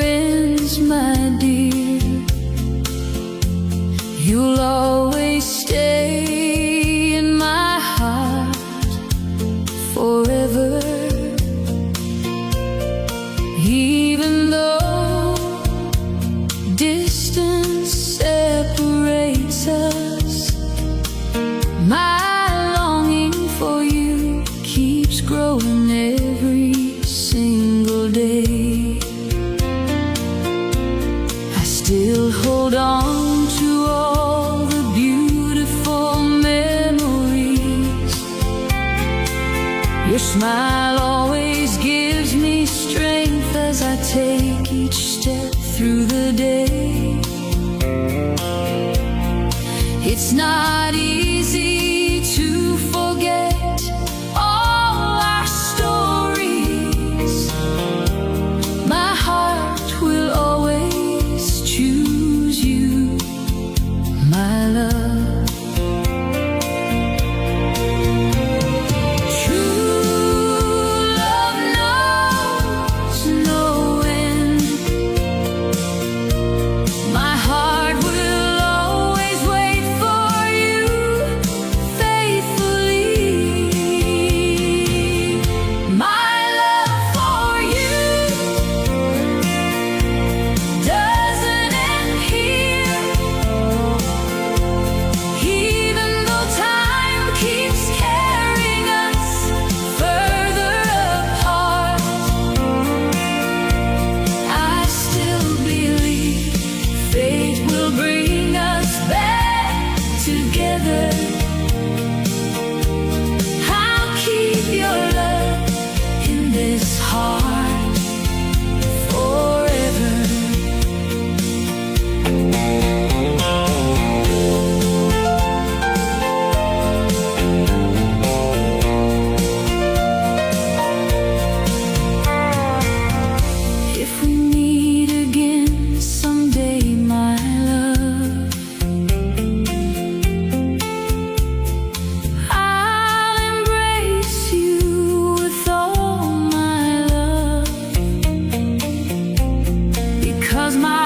ends, my dear. You'll always stay in my heart forever. Even though distance separates us, my longing for you keeps growing every single day. I still hold on to all the beautiful memories. Your smile always gives me strength as I take each step through the day. It's not easy to forget all our stories. My heart will always choose you, my love. True love knows no end. My heart will always wait for you faithfully. My love for you doesn't end here. Even though time keeps carrying us further apart, I still believe fate will bring us back together. I'll keep your love in this heart forever. If we meet again someday, my love, I'll embrace you with all my love, because my